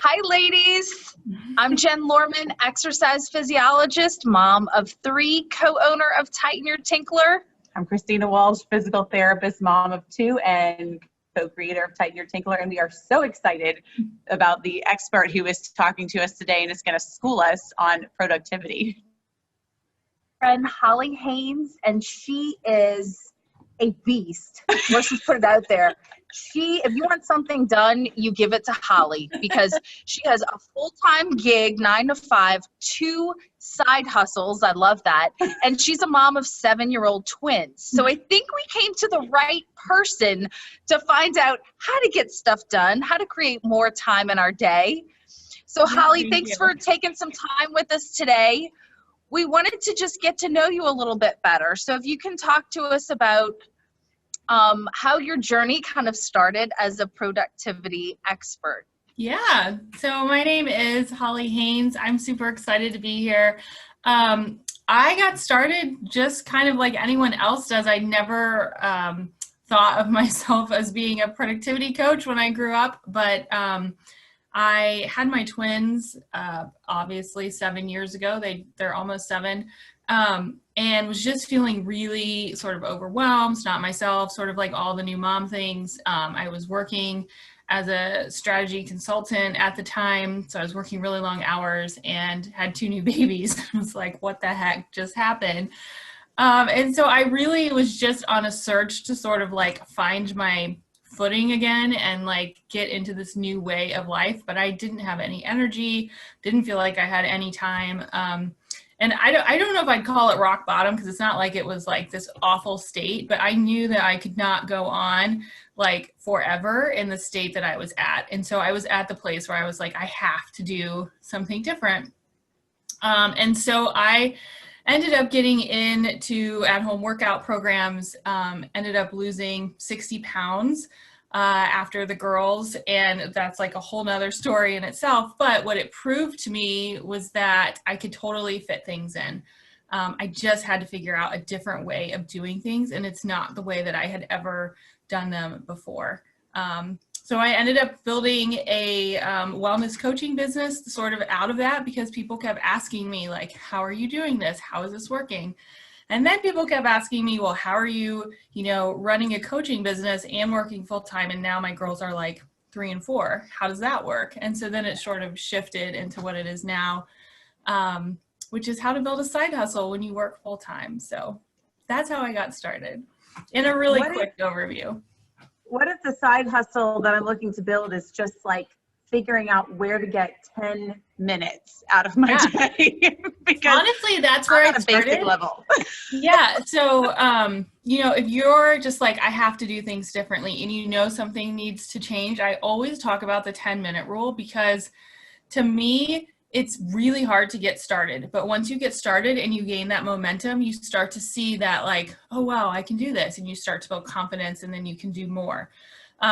Hi, ladies. I'm Jenn Lorman, exercise physiologist, mom of 3, co-owner of Tighten Your Tinkler. I'm Christina Walsh, physical therapist, mom of 2, and co-creator of Tighten Your Tinkler. And we are so excited about the expert who is talking to us today and is going to school us on productivity. Friend Holly Haynes, and she is a beast. Let's just put it out there. If you want something done, you give it to Holly, because she has a full-time gig, 9 to 5, 2 side hustles. I love that. And she's a mom of 7-year-old twins. So I think we came to the right person to find out how to get stuff done, how to create more time in our day. So Holly, thanks for taking some time with us today. We wanted to just get to know you a little bit better. So if you can talk to us about how your journey kind of started as a productivity expert. Yeah, so my name is Holly Haynes. I'm super excited to be here. I got started just kind of like anyone else does. I never thought of myself as being a productivity coach when I grew up, but I had my twins, obviously 7 years ago. They're almost 7. And was just feeling really sort of overwhelmed, not myself, sort of like all the new mom things. I was working as a strategy consultant at the time, so I was working really long hours and had 2 new babies. I was like, what the heck just happened? And so I really was just on a search to sort of like find my footing again and like get into this new way of life, but I didn't have any energy, didn't feel like I had any time. And I don't know if I'd call it rock bottom, because it's not like it was like this awful state, but I knew that I could not go on like forever in the state that I was at. And so I was at the place where I was like, I have to do something different. And so I ended up getting into at-home workout programs, ended up losing 60 pounds after the girls, and that's like a whole nother story in itself. But what it proved to me was that I could totally fit things in. I just had to figure out a different way of doing things, and it's not the way that I had ever done them before. So I ended up building a wellness coaching business sort of out of that, because people kept asking me like, how are you doing this? How is this working? And then people kept asking me, well, how are you, running a coaching business and working full time? And now my girls are like 3 and 4. How does that work? And so then it sort of shifted into what it is now, which is how to build a side hustle when you work full time. So that's how I got started in a really quick overview. What if the side hustle that I'm looking to build is just like figuring out where to get 10 minutes out of my day? Because honestly, that's where I started. Basic level. Yeah. So, if you're just like, I have to do things differently and something needs to change, I always talk about the 10-minute rule, because to me, it's really hard to get started. But once you get started and you gain that momentum, you start to see that like, oh, wow, I can do this. And you start to build confidence, and then you can do more.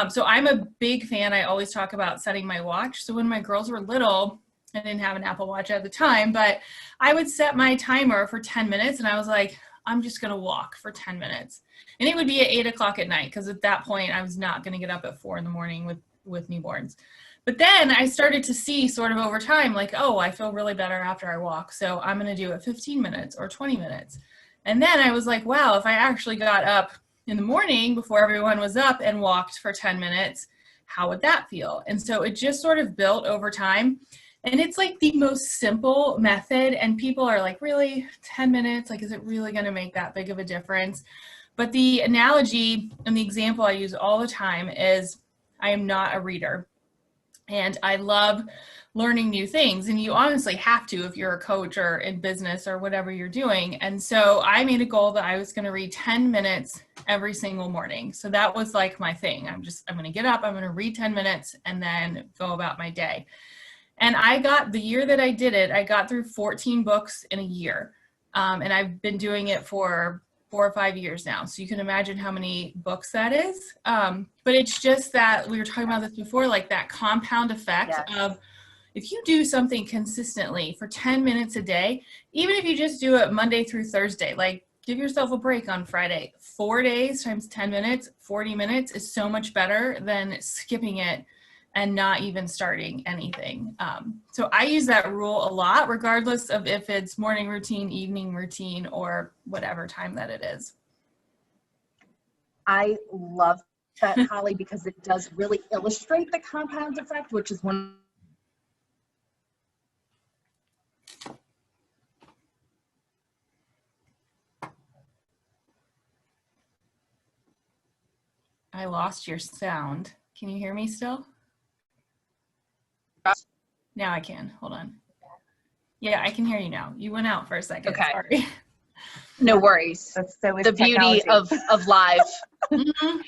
So I'm a big fan. I always talk about setting my watch. So when my girls were little, I didn't have an Apple Watch at the time, but I would set my timer for 10 minutes. And I was like, I'm just going to walk for 10 minutes. And it would be at 8 o'clock at night, because at that point I was not going to get up at 4 in the morning with newborns. But then I started to see sort of over time, like, oh, I feel really better after I walk. So I'm going to do it 15 minutes or 20 minutes. And then I was like, wow, if I actually got up in the morning before everyone was up and walked for 10 minutes, how would that feel? And so it just sort of built over time. And it's like the most simple method. And people are like, really, 10 minutes? Like, is it really going to make that big of a difference? But the analogy and the example I use all the time is I am not a reader. And I love learning new things. And you honestly have to if you're a coach or in business or whatever you're doing. And so I made a goal that I was going to read 10 minutes every single morning. So that was like my thing. I'm going to get up, I'm going to read 10 minutes and then go about my day. And the year that I did it, I got through 14 books in a year. And I've been doing it for 4 or 5 years now. So you can imagine how many books that is. But it's just that we were talking about this before, like that compound effect of if you do something consistently for 10 minutes a day, even if you just do it Monday through Thursday, like give yourself a break on Friday, 4 days times 10 minutes, 40 minutes is so much better than skipping it and not even starting anything. So I use that rule a lot, regardless of if it's morning routine, evening routine, or whatever time that it is. I love that, Holly, because it does really illustrate the compound effect, which is one. I lost your sound. Can you hear me still? Now I can. Hold on. Yeah, I can hear you now. You went out for a second. Okay. Sorry. No worries. That's so The beauty of live. Mhm.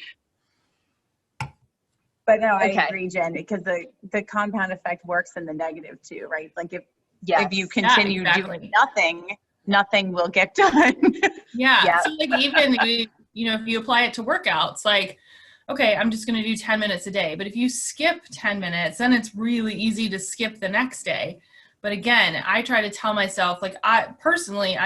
But no, I Okay. agree, Jen, because the compound effect works in the negative too, right? Like if Yes. you continue exactly. doing nothing will get done. Yeah. Yeah. So like even, if you apply it to workouts, like, okay, I'm just going to do 10 minutes a day. But if you skip 10 minutes, then it's really easy to skip the next day. But again, I try to tell myself, like, I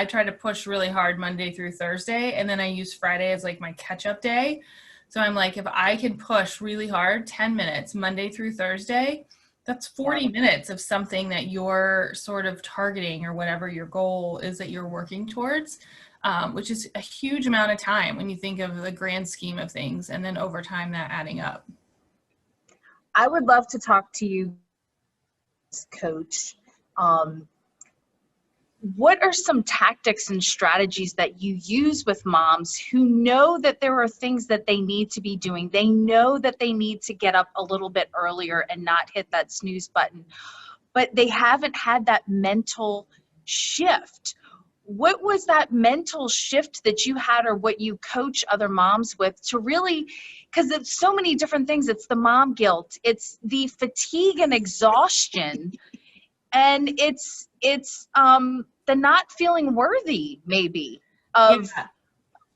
try to push really hard Monday through Thursday. And then I use Friday as like my catch up day. So I'm like, if I can push really hard 10 minutes Monday through Thursday, that's 40 minutes of something that you're sort of targeting, or whatever your goal is that you're working towards. Which is a huge amount of time when you think of the grand scheme of things, and then over time that adding up. I would love to talk to you, coach. What are some tactics and strategies that you use with moms who know that there are things that they need to be doing? They know that they need to get up a little bit earlier and not hit that snooze button, but they haven't had that mental shift. What was that mental shift that you had, or what you coach other moms with, to really, because it's so many different things. It's the mom guilt, it's the fatigue and exhaustion, and it's the not feeling worthy, maybe, of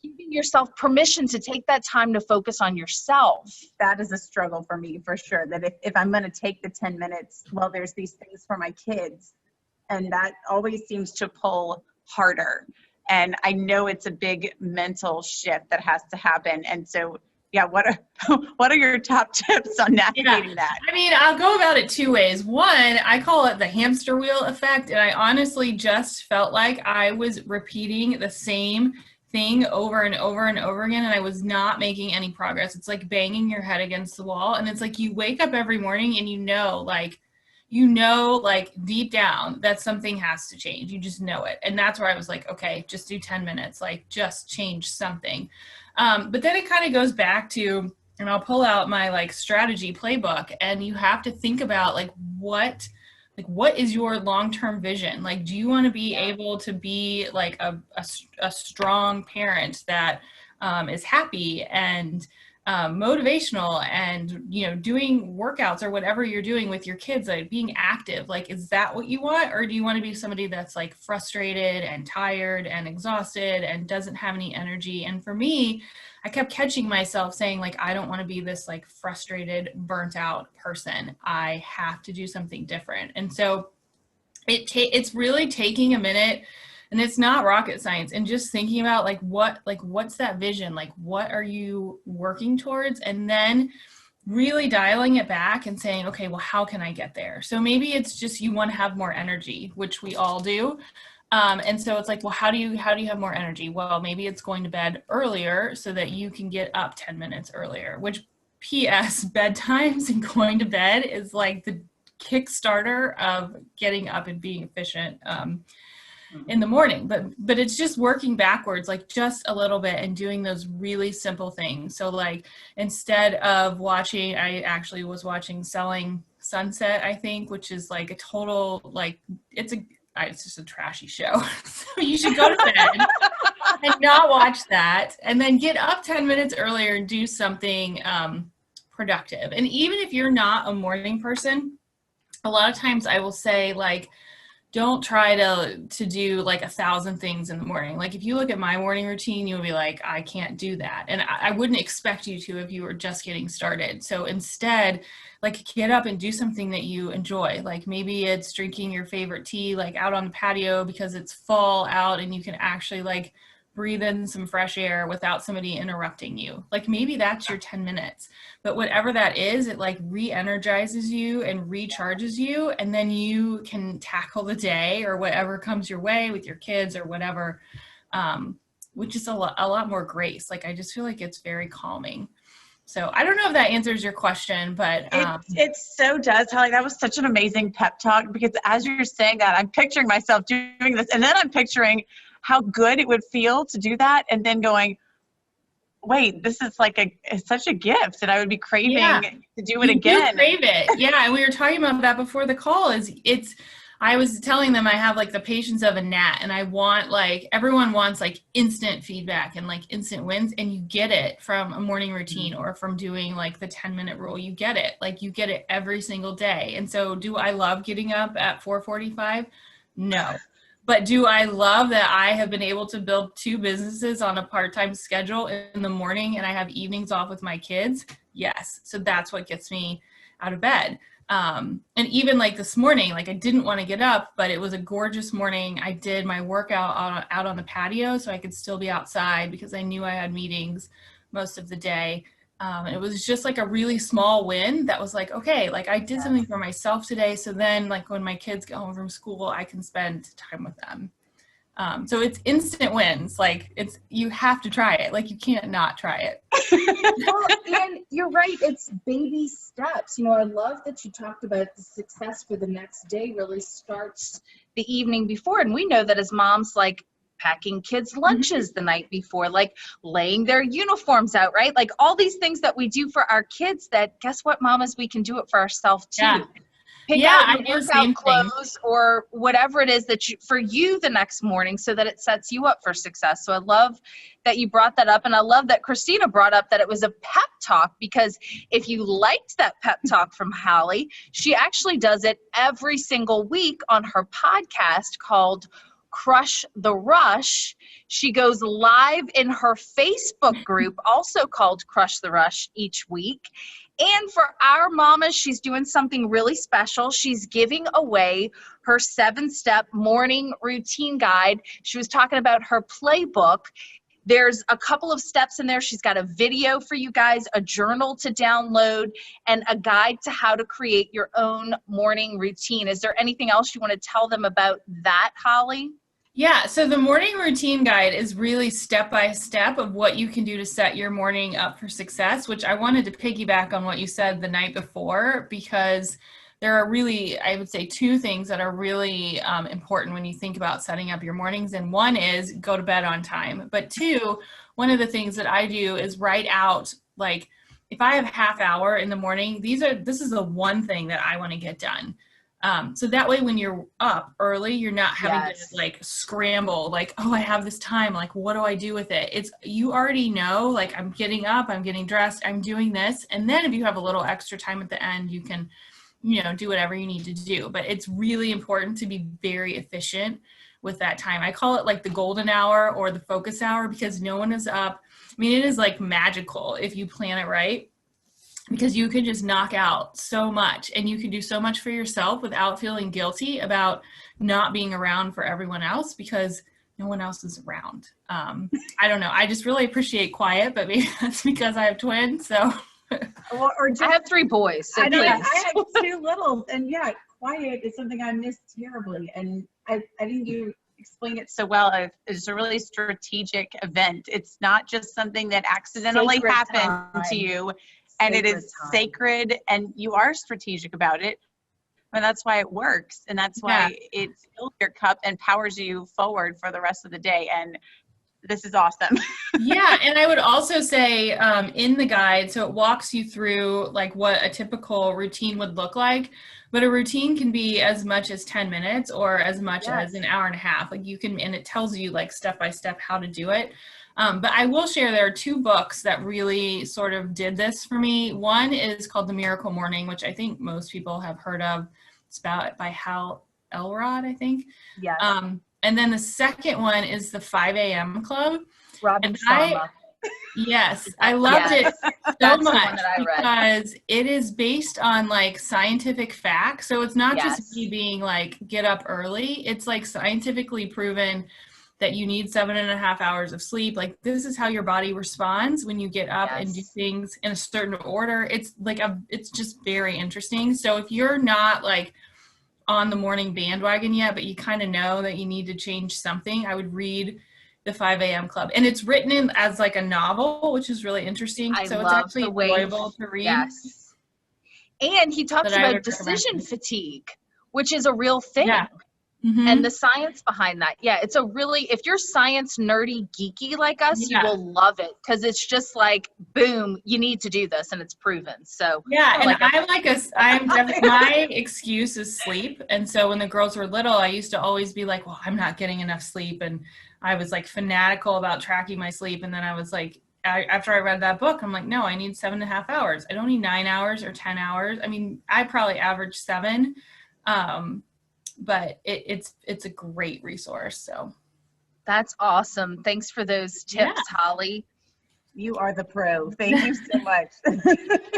giving yourself permission to take that time to focus on yourself. That is a struggle for me, for sure. That if I'm going to take the 10 minutes, well, there's these things for my kids, and that always seems to pull harder. And I know it's a big mental shift that has to happen. And so, yeah, what are your top tips on navigating that? I mean, I'll go about it two ways. One, I call it the hamster wheel effect. And I honestly just felt like I was repeating the same thing over and over and over again, and I was not making any progress. It's like banging your head against the wall. And it's like you wake up every morning and like deep down that something has to change. You just know it. And that's where I was like, okay, just do 10 minutes, like just change something. But then it kind of goes back to, and I'll pull out my like strategy playbook, and you have to think about what is your long-term vision? Like, do you want to be able to be like a strong parent that is happy and motivational, and doing workouts or whatever you're doing with your kids, like being active? Like, is that what you want? Or do you want to be somebody that's like frustrated and tired and exhausted and doesn't have any energy? And for me, I kept catching myself saying, like, I don't want to be this like frustrated, burnt out person. I have to do something different. And so it's really taking a minute, and it's not rocket science, and just thinking about what's that vision? Like, what are you working towards? And then really dialing it back and saying, okay, well, how can I get there? So maybe it's just you want to have more energy, which we all do. And so it's like, well, how do you have more energy? Well, maybe it's going to bed earlier so that you can get up 10 minutes earlier, which PS, bedtimes and going to bed is like the Kickstarter of getting up and being efficient in the morning. But it's just working backwards, like just a little bit, and doing those really simple things. So like, instead of watching, I actually was watching Selling Sunset, I think, which is like a total, like, it's just a trashy show. So you should go to bed and not watch that, and then get up 10 minutes earlier and do something productive. And even if you're not a morning person, a lot of times I will say, like, don't try to do like 1,000 things in the morning. Like, if you look at my morning routine, you'll be like, I can't do that. And I wouldn't expect you to if you were just getting started. So instead, like, get up and do something that you enjoy. Like, maybe it's drinking your favorite tea, like out on the patio because it's fall out and you can actually like breathe in some fresh air without somebody interrupting you. Like maybe that's your 10 minutes, but whatever that is, it like re-energizes you and recharges you. And then you can tackle the day or whatever comes your way with your kids or whatever, which is a lot more grace. Like, I just feel like it's very calming. So I don't know if that answers your question, but it so does, Holly. That was such an amazing pep talk, because as you're saying that, I'm picturing myself doing this, and then I'm picturing how good it would feel to do that, and then going, wait, this is like it's such a gift, and I would be craving to do it again. You crave it. Yeah, and we were talking about that before the call. I was telling them I have like the patience of a gnat, and I want, like, everyone wants like instant feedback and like instant wins, and you get it from a morning routine or from doing like the 10-minute rule. You get it. Like, you get it every single day. And so do I love getting up at 4:45? No. But do I love that I have been able to build 2 businesses on a part-time schedule in the morning, and I have evenings off with my kids? Yes. So that's what gets me out of bed. And even like this morning, like I didn't want to get up, but it was a gorgeous morning. I did my workout out on the patio so I could still be outside, because I knew I had meetings most of the day. And it was just like a really small win that was like, okay, like I did something for myself today. So then like when my kids get home from school, I can spend time with them. So it's instant wins. Like you have to try it. Like you can't not try it. Well, and you're right. It's baby steps. You know, I love that you talked about the success for the next day really starts the evening before. And we know that as moms, like packing kids' lunches the night before, like laying their uniforms out, right? Like all these things that we do for our kids that, guess what, mamas, we can do it for ourselves too. Yeah. Pick out your workout clothes or whatever it is that for you the next morning, so that it sets you up for success. So I love that you brought that up, and I love that Christina brought up that it was a pep talk, because if you liked that pep talk from Holly, she actually does it every single week on her podcast called Crush the Rush. She goes live in her Facebook group, also called Crush the Rush, each week. And for our mamas, she's doing something really special. She's giving away her 7-step morning routine guide. She was talking about her playbook. There's a couple of steps in there. She's got a video for you guys, a journal to download, and a guide to how to create your own morning routine. Is there anything else you want to tell them about that, Holly? Yeah, so the morning routine guide is really step-by-step of what you can do to set your morning up for success, which I wanted to piggyback on what you said the night before, because there are really, I would say, 2 things that are really important when you think about setting up your mornings. And one is go to bed on time. But 2, one of the things that I do is write out, like, if I have half hour in the morning, this is the one thing that I want to get done. So that way, when you're up early, you're not having to like scramble, like, oh, I have this time. Like, what do I do with it? You already know, like, I'm getting up, I'm getting dressed, I'm doing this. And then if you have a little extra time at the end, you can, do whatever you need to do. But it's really important to be very efficient with that time. I call it like the golden hour or the focus hour, because no one is up. I mean, it is like magical if you plan it right, because you can just knock out so much, and you can do so much for yourself without feeling guilty about not being around for everyone else, because no one else is around. I don't know. I just really appreciate quiet, but maybe that's because I have twins. So, or I have 3 boys. So I have 2 littles, and yeah, quiet is something I miss terribly. And I think you explain it so well. It's a really strategic event. It's not just something that accidentally happened to you. And it is sacred, and you are strategic about it. And that's why it works. And that's why it fills your cup and powers you forward for the rest of the day. And this is awesome. Yeah. And I would also say in the guide, so it walks you through like what a typical routine would look like. But a routine can be as much as 10 minutes or as much as an hour and a half. Like and it tells you like step by step how to do it. But I will share there are 2 books that really sort of did this for me. One is called The Miracle Morning, which I think most people have heard of. It's by Hal Elrod, I think. Yes. And then the second one is the 5 a.m. Club. Robin Sharma. Yes, I loved it so much because it is based on like scientific facts. So it's not just me being like, get up early. It's like scientifically proven that you need 7.5 hours of sleep. Like, this is how your body responds when you get up and do things in a certain order. It's like it's just very interesting. So if you're not like on the morning bandwagon yet, but you kind of know that you need to change something, I would read the 5 a.m. Club. And it's written in as like a novel, which is really interesting. So it's actually enjoyable to read. Yes. And he talks about decision fatigue, which is a real thing. Yeah. Mm-hmm. And the science behind that. Yeah, it's a really, if you're science nerdy geeky like us, you will love it, because it's just like, boom, you need to do this, and it's proven. So yeah, and I'm definitely, my excuse is sleep. And so when the girls were little, I used to always be like, well, I'm not getting enough sleep, and I was like fanatical about tracking my sleep. And then I was like, after I read that book, I'm like, no, I need 7.5 hours. I don't need 9 hours or 10 hours. I mean, I probably average 7. But it's a great resource. So that's awesome. Thanks for those tips, Holly. You are the pro. Thank you so much.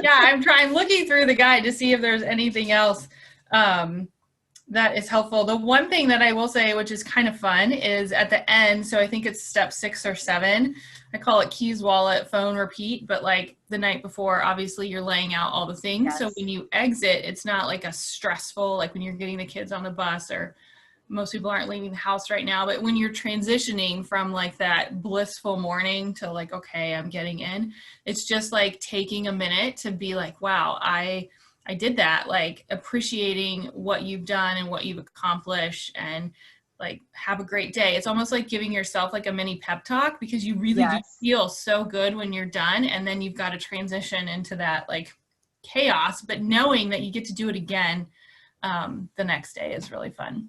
Yeah, I'm looking through the guide to see if there's anything else that is helpful. The one thing that I will say, which is kind of fun, is at the end, so I think it's step 6 or 7, I call it keys, wallet, phone, repeat, but like the night before, obviously you're laying out all the things. Yes. So when you exit, it's not like a stressful, like when you're getting the kids on the bus, or most people aren't leaving the house right now, but when you're transitioning from like that blissful morning to like, okay, I'm getting in, it's just like taking a minute to be like, wow, I did that, like appreciating what you've done and what you've accomplished, and like, have a great day. It's almost like giving yourself like a mini pep talk, because you really do feel so good when you're done. And then you've got to transition into that like chaos, but knowing that you get to do it again the next day is really fun.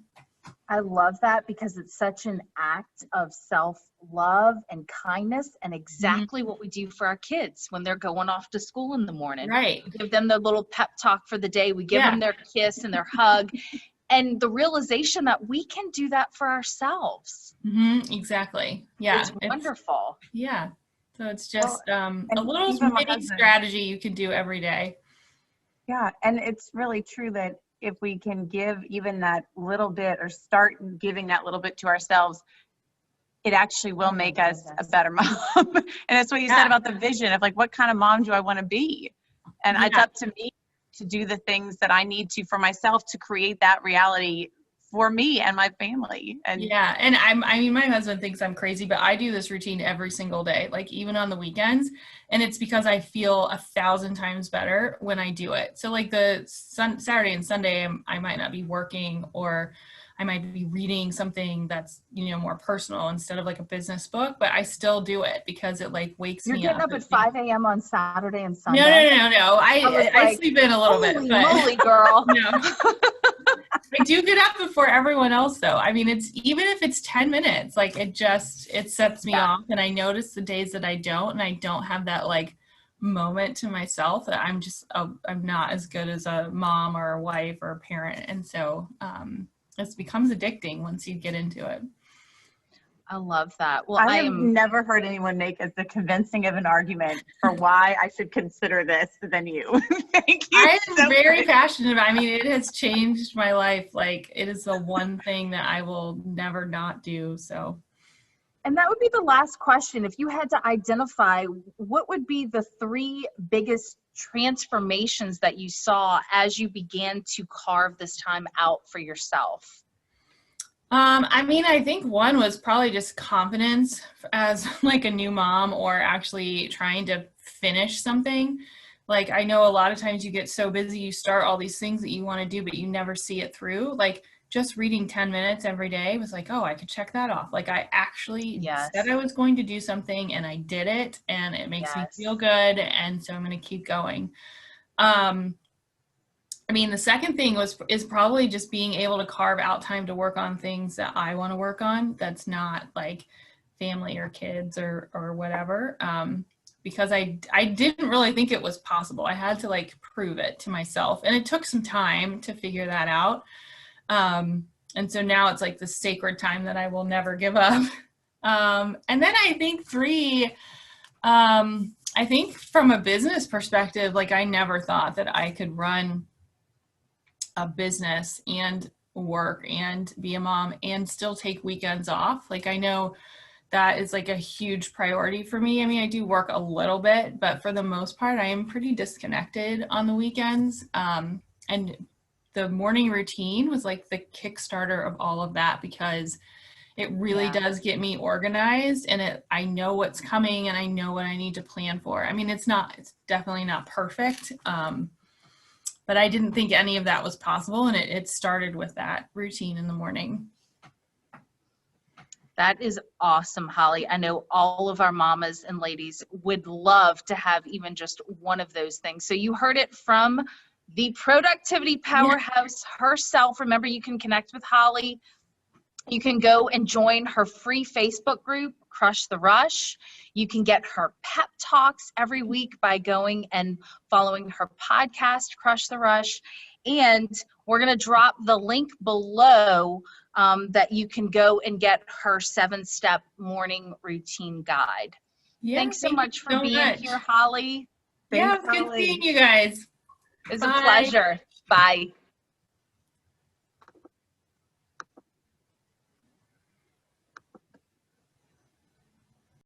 I love that, because it's such an act of self-love and kindness, and exactly what we do for our kids when they're going off to school in the morning. Right. We give them their little pep talk for the day. We give them their kiss and their hug. And the realization that we can do that for ourselves. Mm-hmm, exactly. Yeah. It's wonderful. Yeah. So it's just a little mini strategy you can do every day. Yeah. And it's really true that if we can give even that little bit, or start giving that little bit to ourselves, it actually will make us a better mom. And that's what you said about the vision of like, what kind of mom do I want to be? And it's up to me to do the things that I need to for myself to create that reality for me and my family. And and I mean, my husband thinks I'm crazy, but I do this routine every single day, like even on the weekends. And it's because I feel 1,000 times better when I do it. So like the Saturday and Sunday, I might not be working, or I might be reading something that's, more personal instead of like a business book, but I still do it because it like wakes me up. You're getting up at 5 a.m. on Saturday and Sunday? No. I sleep in a little bit. Holy moly, girl. I do get up before everyone else though. I mean, it's, even if it's 10 minutes, like it sets me off, and I notice the days that I don't, and I don't have that like moment to myself, that I'm not as good as a mom or a wife or a parent. And so, it becomes addicting once you get into it. I love that. Well, I have never heard anyone make as convincing of an argument for why I should consider this than you. Thank you. I am very passionate about it. I mean, it has changed my life. Like, it is the one thing that I will never not do. So. And that would be the last question. If you had to identify, what would be the 3 biggest transformations that you saw as you began to carve this time out for yourself? I mean, I think one was probably just confidence as like a new mom, or actually trying to finish something. Like, I know a lot of times you get so busy, you start all these things that you want to do, but you never see it through. Like, just reading 10 minutes every day was like, oh, I could check that off. Like, I actually said I was going to do something, and I did it, and it makes me feel good. And so I'm going to keep going. I mean, the second thing is probably just being able to carve out time to work on things that I want to work on. That's not like family or kids or whatever. Because I didn't really think it was possible. I had to like prove it to myself, and it took some time to figure that out. And so now it's like the sacred time that I will never give up. And then I think 3, I think from a business perspective, like I never thought that I could run a business and work and be a mom and still take weekends off. Like I know that is like a huge priority for me. I mean, I do work a little bit, but for the most part, I am pretty disconnected on the weekends. And the morning routine was like the Kickstarter of all of that, because it really does get me organized, and I know what's coming and I know what I need to plan for. I mean, it's definitely not perfect. But I didn't think any of that was possible. And it started with that routine in the morning. That is awesome, Holly. I know all of our mamas and ladies would love to have even just one of those things. So you heard it from the productivity powerhouse herself. Remember, you can connect with Holly. You can go and join her free Facebook group, Crush the Rush. You can get her pep talks every week by going and following her podcast, Crush the Rush. And we're going to drop the link below that you can go and get her 7-step morning routine guide. Thanks so much for being here, Holly. Thanks, it was good seeing you guys. It was a pleasure. Bye.